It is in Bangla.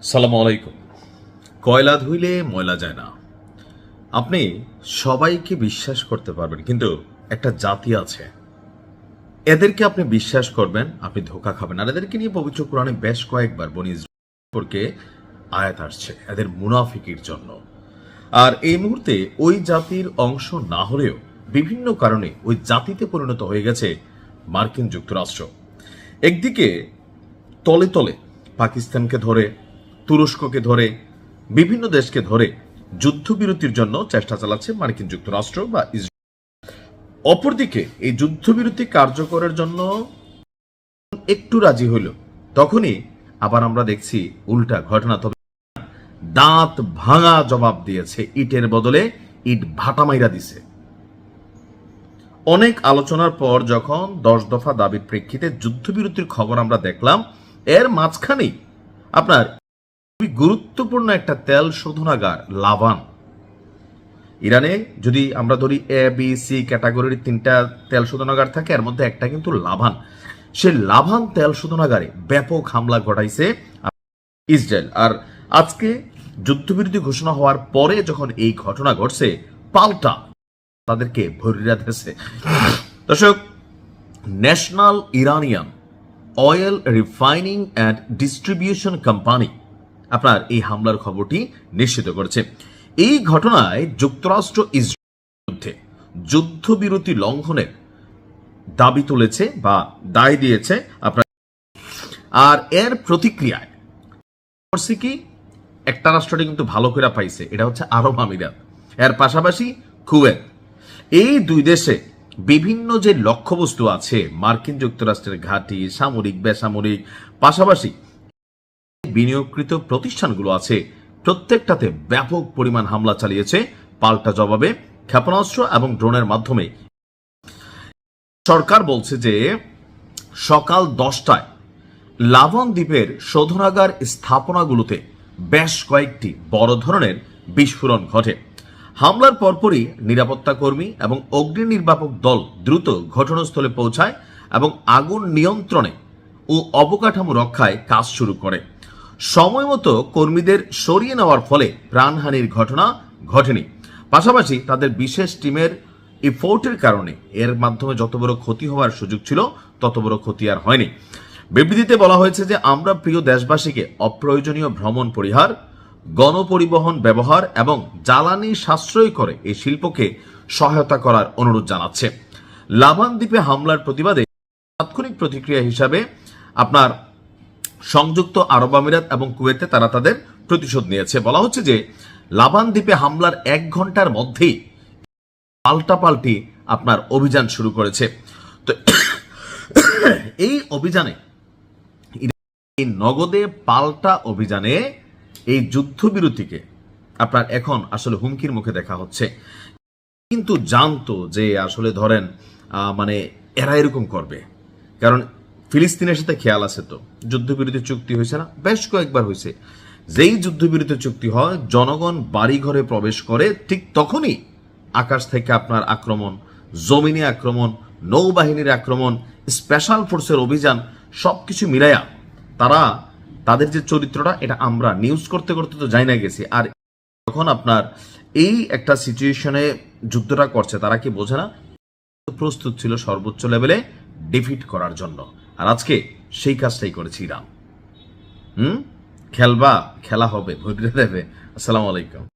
সালাম আলাইকুম। কয়লা ধুইলে ময়লা যায় না। আপনি সবাইকে বিশ্বাস করতে পারবেন, কিন্তু একটা জাতি আছে, এদেরকে আপনি বিশ্বাস করবেন, আপনি ধোকা খাবেন। আর এদেরকে নিয়ে পবিত্র কোরআনে বেশ কয়েকবার বনী ইসরাঈল সম্পর্কে আয়াত আসছে, এদের মুনাফিকির জন্য। আর এই মুহূর্তে ওই জাতির অংশ না হলেও বিভিন্ন কারণে ওই জাতিতে পরিণত হয়ে গেছে মার্কিন যুক্তরাষ্ট্র। একদিকে তলে তলে পাকিস্তানকে ধরে, তুরস্ককে ধরে, বিভিন্ন দেশকে ধরে যুদ্ধবিরতির জন্য চেষ্টা চালাচ্ছে মার্কিন যুক্তরাষ্ট্র বা ইসরায়েল। অপরদিকে এই যুদ্ধবিরতি কার্যকরের জন্য একটু রাজি হইল, তখনই আবার আমরা দেখছি উল্টা ঘটনা। তবে দাঁত ভাঙা জবাব দিয়েছে, ইটের বদলে ইট ভাটা মাইরা দিছে। অনেক আলোচনার পর যখন 10 দফা দাবির প্রেক্ষিতে যুদ্ধবিরতির খবর আমরা দেখলাম, এর মাঝখানেই আপনার খুবই গুরুত্বপূর্ণ একটা তেল শোধনাগার লাভান, ইরানে যদি আমরা ধরি এ বি সি ক্যাটাগরির 3টা তেল শোধনাগার থাকে, এর মধ্যে একটা কিন্তু লাভান। সে লাভান তেল শোধনাগারে ব্যাপক হামলা ঘটাইছে ইসরায়েল। আর আজকে যুদ্ধবিরতি ঘোষণা হওয়ার পরে যখন এই ঘটনা ঘটছে, পাল্টা তাদেরকে ভরিয়া ধরেছে। দর্শক, national Iranian oil refining and distribution company আপনার এই হামলার খবরটি নিশ্চিত করেছে। এই ঘটনায় যুক্তরাষ্ট্র ইসরায়েলের বিরুদ্ধে যুদ্ধবিরতি লঙ্ঘনের দাবি তুলেছে বা দায় দিয়েছে আপনার। আর এর প্রতিক্রিয়ায় কি একটা রাষ্ট্রটি কিন্তু ভালো করে পাইছে, এটা হচ্ছে আরব আমিরাত, এর পাশাপাশি কুয়েত। এই দুই দেশে বিভিন্ন যে লক্ষ্যবস্তু আছে, মার্কিন যুক্তরাষ্ট্রের ঘাঁটি, সামরিক, বেসামরিক, পাশাপাশি বিনিয়োগকৃত প্রতিষ্ঠানগুলো আছে, প্রত্যেকটাতে ব্যাপক পরিমাণ হামলা চালিয়েছে পাল্টা জবাবে ক্ষেপণাস্ত্র এবং ড্রোনের মাধ্যমে। সরকার বলছে যে সকাল 10টায় লাভান দ্বীপের শোধনাগার স্থাপনাগুলোতে বেশ কয়েকটি বড় ধরনের বিস্ফোরণ ঘটে। হামলার পরপরই নিরাপত্তা কর্মী এবং অগ্নি নির্বাপক দল দ্রুত ঘটনাস্থলে পৌঁছায় এবং আগুন নিয়ন্ত্রণে ও অবকাঠামো রক্ষায় কাজ শুরু করে। সময় মতো কর্মীদের সরিয়ে নেওয়ার ফলে প্রাণহানির ঘটনা ঘটেনি। পাশাপাশি তাদের বিশেষ টিমের এফোর্টের কারণে এর মাধ্যমে যত বড় ক্ষতি হওয়ার সুযোগ ছিল তত বড় ক্ষতি আর হয়নি। বিবৃতিতে বলা হয়েছে যে আমরা প্রিয় দেশবাসীকে অপ্রয়োজনীয় ভ্রমণ পরিহার, গণপরিবহন ব্যবহার এবং জ্বালানি সাশ্রয় করে এই শিল্পকে সহায়তা করার অনুরোধ জানাচ্ছে। লাভান দ্বীপে হামলার প্রতিবাদে তাৎক্ষণিক প্রতিক্রিয়া হিসাবে আপনার সংযুক্ত আরব আমিরাত এবং কুয়েতে তারা তাদের প্রতিশোধ নিয়েছে। বলা হচ্ছে যে লাভান দ্বীপে হামলার 1 ঘন্টার মধ্যেই পাল্টাপাল্টি আপনার অভিযান শুরু করেছে। তো এই অভিযানে, এই নগদে পাল্টা অভিযানে এই যুদ্ধবিরতিকে আপনার এখন আসলে হুমকির মুখে দেখা হচ্ছে। কিন্তু জানতো যে আসলে ধরেন মানে এরা এরকম করবে, কারণ ফিলিস্তিনের সাথে খেয়াল আছে, তো যুদ্ধবিরতি চুক্তি হয়েছে না, বেশ কয়েকবার হয়েছে। যেই যুদ্ধবিরতি চুক্তি হয়, জনগণ বাড়ি ঘরে প্রবেশ করে, ঠিক তখনই আকাশ থেকে আপনার আক্রমণ, জমিনে আক্রমণ, নৌবাহিনীর আক্রমণ, স্পেশাল ফোর্সের অভিযান, সবকিছু মিলাইয়া তারা তাদের যে চরিত্রটা, এটা আমরা নিউজ করতে করতে তো যাই না গেছি। আর যখন আপনার এই একটা সিচুয়েশনে যুদ্ধটা করছে, তারা কি বোঝে না প্রস্তুত ছিল সর্বোচ্চ লেভেলে ডিফিট করার জন্য। আর আজকে সেই কাজটাই করেছে ইরান। খেলবা, খেলা হবে, ভোট দেবে। আসসালামু আলাইকুম।